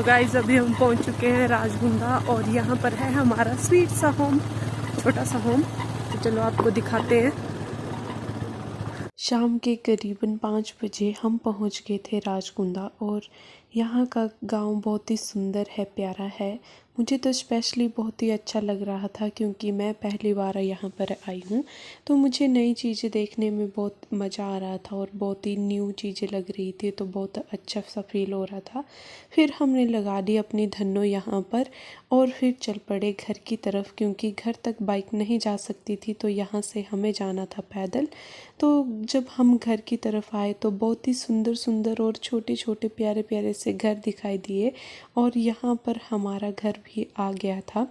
तो गाइस अभी हम पहुंच चुके हैं राजगुंदा और यहाँ पर है हमारा स्वीट सा होम, छोटा सा होम। तो चलो आपको दिखाते हैं। शाम के करीबन 5 बजे हम पहुंच गए थे राजगुंदा और यहाँ का गांव बहुत ही सुंदर है, प्यारा है। मुझे तो स्पेशली बहुत ही अच्छा लग रहा था क्योंकि मैं पहली बार यहाँ पर आई हूँ, तो मुझे नई चीज़ें देखने में बहुत मज़ा आ रहा था और बहुत ही न्यू चीज़ें लग रही थी, तो बहुत अच्छा सा फील हो रहा था। फिर हमने लगा दी अपनी धन्नो यहाँ पर और फिर चल पड़े घर की तरफ क्योंकि घर तक बाइक नहीं जा सकती थी, तो यहाँ से हमें जाना था पैदल। तो जब हम घर की तरफ आए तो बहुत ही सुंदर सुंदर और छोटे छोटे प्यारे प्यारे से घर दिखाई दिए और यहाँ पर हमारा घर भी आ गया था।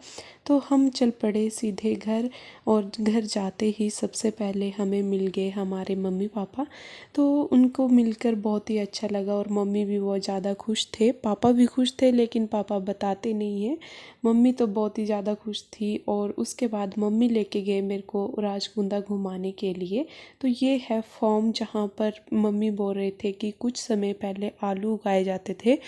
तो हम चल पड़े सीधे घर और घर जाते ही सबसे पहले हमें मिल गए हमारे मम्मी पापा। तो उनको मिलकर बहुत ही अच्छा लगा और मम्मी भी बहुत ज़्यादा खुश थे, पापा भी खुश थे, लेकिन पापा बताते नहीं हैं। मम्मी तो बहुत ही ज़्यादा खुश थी और उसके बाद मम्मी लेके गए मेरे को राजगुंदा घुमाने के लिए। तो ये है फॉर्म जहाँ पर मम्मी बोल रहे थे कि कुछ समय पहले आलू उगाए जाते थे।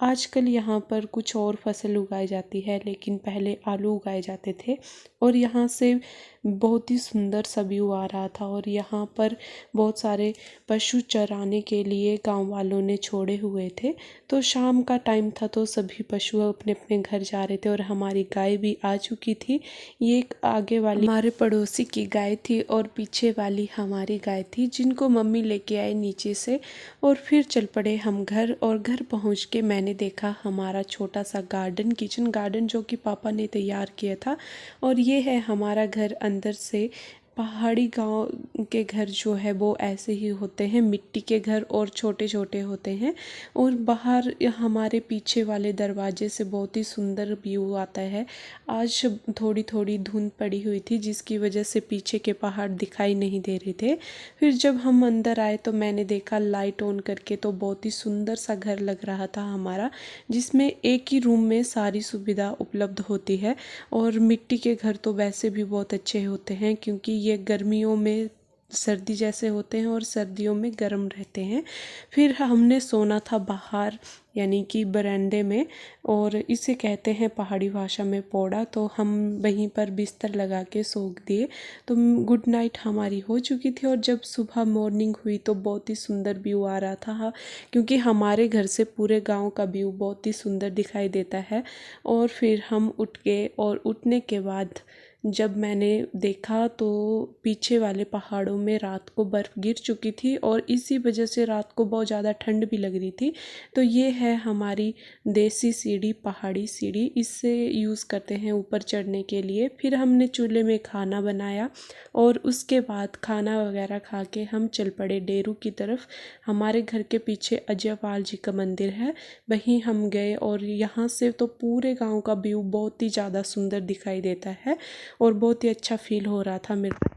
आजकल यहाँ पर कुछ और फसल उगाई जाती है, लेकिन पहले आलू उगाए जाते थे। और यहाँ से बहुत ही सुंदर सा व्यू आ रहा था और यहाँ पर बहुत सारे पशु चराने के लिए गांव वालों ने छोड़े हुए थे। तो शाम का टाइम था तो सभी पशु अपने अपने घर जा रहे थे और हमारी गाय भी आ चुकी थी। ये एक आगे वाली हमारे पड़ोसी की गाय थी और पीछे वाली हमारी गाय थी, जिनको मम्मी लेके आए नीचे से। और फिर चल पड़े हम घर और घर पहुँच के मैंने देखा हमारा छोटा सा गार्डन, किचन गार्डन, जो कि पापा ने तैयार किया था। और ये है हमारा घर। अंदर से पहाड़ी गांव के घर जो है वो ऐसे ही होते हैं, मिट्टी के घर और छोटे छोटे होते हैं। और बाहर हमारे पीछे वाले दरवाजे से बहुत ही सुंदर व्यू आता है। आज थोड़ी थोड़ी धुंध पड़ी हुई थी जिसकी वजह से पीछे के पहाड़ दिखाई नहीं दे रहे थे। फिर जब हम अंदर आए तो मैंने देखा लाइट ऑन करके, तो बहुत ही सुंदर सा घर लग रहा था हमारा, जिसमें एक ही रूम में सारी सुविधा उपलब्ध होती है। और मिट्टी के घर तो वैसे भी बहुत अच्छे होते हैं क्योंकि ये गर्मियों में सर्दी जैसे होते हैं और सर्दियों में गर्म रहते हैं। फिर हमने सोना था बाहर, यानी कि बरामदे में, और इसे कहते हैं पहाड़ी भाषा में पौड़ा। तो हम वहीं पर बिस्तर लगा के सो दिए। तो गुड नाइट हमारी हो चुकी थी। और जब सुबह मॉर्निंग हुई तो बहुत ही सुंदर व्यू आ रहा था, क्योंकि हमारे घर से पूरे गांव का व्यू बहुत ही सुंदर दिखाई देता है। और फिर हम उठ गए और उठने के बाद जब मैंने देखा तो पीछे वाले पहाड़ों में रात को बर्फ़ गिर चुकी थी और इसी वजह से रात को बहुत ज़्यादा ठंड भी लग रही थी। तो ये है हमारी देसी सीढ़ी, पहाड़ी सीढ़ी, इससे यूज़ करते हैं ऊपर चढ़ने के लिए। फिर हमने चूल्हे में खाना बनाया और उसके बाद खाना वगैरह खा के हम चल पड़े डेरू की तरफ। हमारे घर के पीछे अजयपाल जी का मंदिर है, वहीं हम गए और यहाँ से तो पूरे गाँव का व्यू बहुत ही ज़्यादा सुंदर दिखाई देता है और बहुत ही अच्छा फील हो रहा था मेरे को।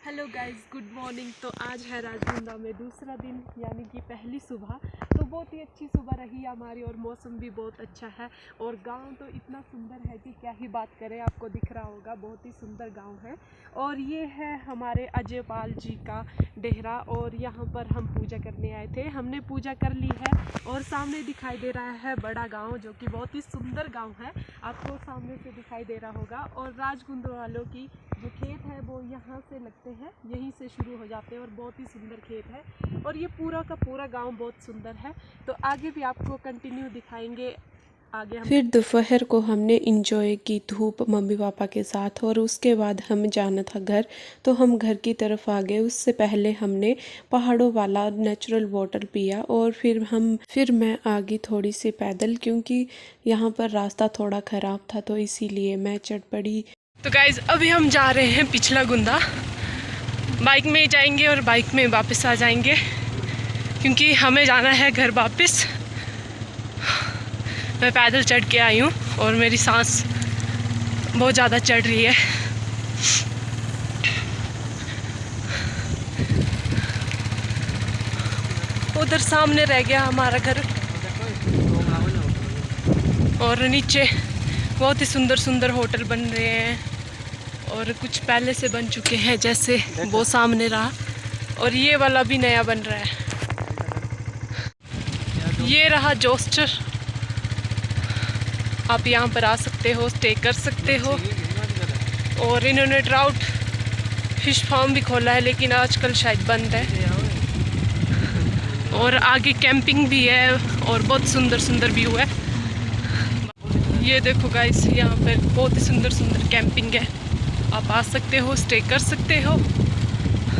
Hello guys, good morning. तो आज है राजगुंदा में दूसरा दिन, यानी कि पहली सुबह। तो बहुत ही अच्छी सुबह रही हमारी और मौसम भी बहुत अच्छा है और गांव तो इतना सुंदर है कि क्या ही बात करें। आपको दिख रहा होगा, बहुत ही सुंदर गांव है। और ये है हमारे अजयपाल जी का डेहरा और यहाँ पर हम पूजा करने आए थे। हमने पूजा कर ली है और सामने दिखाई दे रहा है बड़ा गाँव, जो कि बहुत ही सुंदर गाँव है, आपको सामने से दिखाई दे रहा होगा। और राजगुंदा वालों की जो खेत है वो यहाँ से लगते हैं, यहीं से शुरू हो जाते हैं और बहुत ही सुंदर खेत है। और ये पूरा का पूरा गांव बहुत सुंदर है। तो आगे भी आपको कंटिन्यू दिखाएंगे। आगे हम फिर दोपहर को हमने इंजॉय की धूप मम्मी पापा के साथ और उसके बाद हमें जाना था घर। तो हम घर की तरफ आ गए। उससे पहले हमने पहाड़ों वाला नेचुरल वाटर पिया और फिर मैं आ गई थोड़ी सी पैदल, क्योंकि यहाँ पर रास्ता थोड़ा ख़राब था, तो इसीलिए मैं चढ़ पड़ी। तो गाइज अभी हम जा रहे हैं पिछला गुंदा। बाइक में जाएंगे और बाइक में वापस आ जाएंगे, क्योंकि हमें जाना है घर वापस। मैं पैदल चढ़ के आई हूँ और मेरी सांस बहुत ज़्यादा चढ़ रही है। उधर सामने रह गया हमारा घर और नीचे बहुत ही सुंदर सुंदर होटल बन रहे हैं और कुछ पहले से बन चुके हैं, जैसे वो सामने रहा, और ये वाला भी नया बन रहा है। ये रहा जोस्टर। आप यहाँ पर आ सकते हो, स्टे कर सकते हो। और इन्होंने ट्राउट फिश फार्म भी खोला है, लेकिन आजकल शायद बंद है। और आगे कैंपिंग भी है और बहुत सुंदर सुंदर व्यू है। ये देखो गाइस, यहाँ पर बहुत ही सुंदर सुंदर कैंपिंग है, आप आ सकते हो, स्टे कर सकते हो।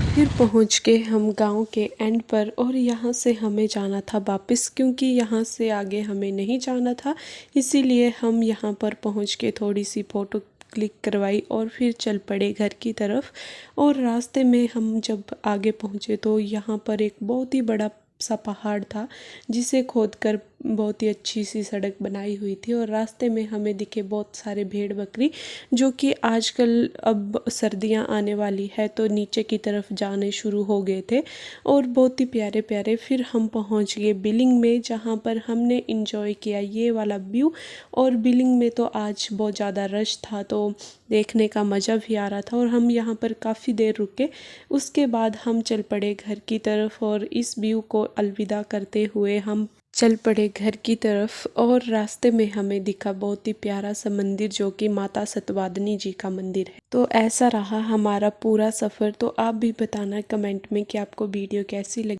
फिर पहुँच गए हम गांव के एंड पर, और यहाँ से हमें जाना था वापस, क्योंकि यहाँ से आगे हमें नहीं जाना था। इसीलिए हम यहाँ पर पहुँच के थोड़ी सी फ़ोटो क्लिक करवाई और फिर चल पड़े घर की तरफ। और रास्ते में हम जब आगे पहुँचे तो यहाँ पर एक बहुत ही बड़ा सा पहाड़ था, जिसे खोदकर बहुत ही अच्छी सी सड़क बनाई हुई थी। और रास्ते में हमें दिखे बहुत सारे भेड़ बकरी, जो कि आजकल अब सर्दियां आने वाली है तो नीचे की तरफ जाने शुरू हो गए थे, और बहुत ही प्यारे प्यारे। फिर हम पहुंच गए बिलिंग में, जहां पर हमने इंजॉय किया ये वाला व्यू। और बिलिंग में तो आज बहुत ज़्यादा रश था, तो देखने का मज़ा भी आ रहा था, और हम यहाँ पर काफ़ी देर रुके। उसके बाद हम चल पड़े घर की तरफ, और इस व्यू को अलविदा करते हुए हम चल पड़े घर की तरफ। और रास्ते में हमें दिखा बहुत ही प्यारा सा मंदिर, जो कि माता सतवादिनी जी का मंदिर है। तो ऐसा रहा हमारा पूरा सफ़र। तो आप भी बताना कमेंट में कि आपको वीडियो कैसी लगी।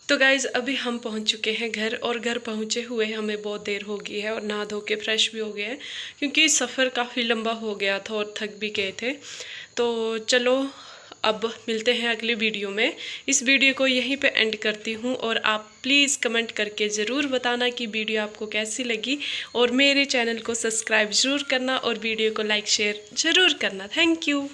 तो गाइज़, अभी हम पहुंच चुके हैं घर, और घर पहुंचे हुए हमें बहुत देर हो गई है, और नहा धो के फ्रेश भी हो गए हैं, क्योंकि सफ़र काफ़ी लंबा हो गया था और थक भी गए थे। तो चलो अब मिलते हैं अगले वीडियो में। इस वीडियो को यहीं पे एंड करती हूँ, और आप प्लीज़ कमेंट करके ज़रूर बताना कि वीडियो आपको कैसी लगी, और मेरे चैनल को सब्सक्राइब ज़रूर करना, और वीडियो को लाइक शेयर ज़रूर करना। Thank you.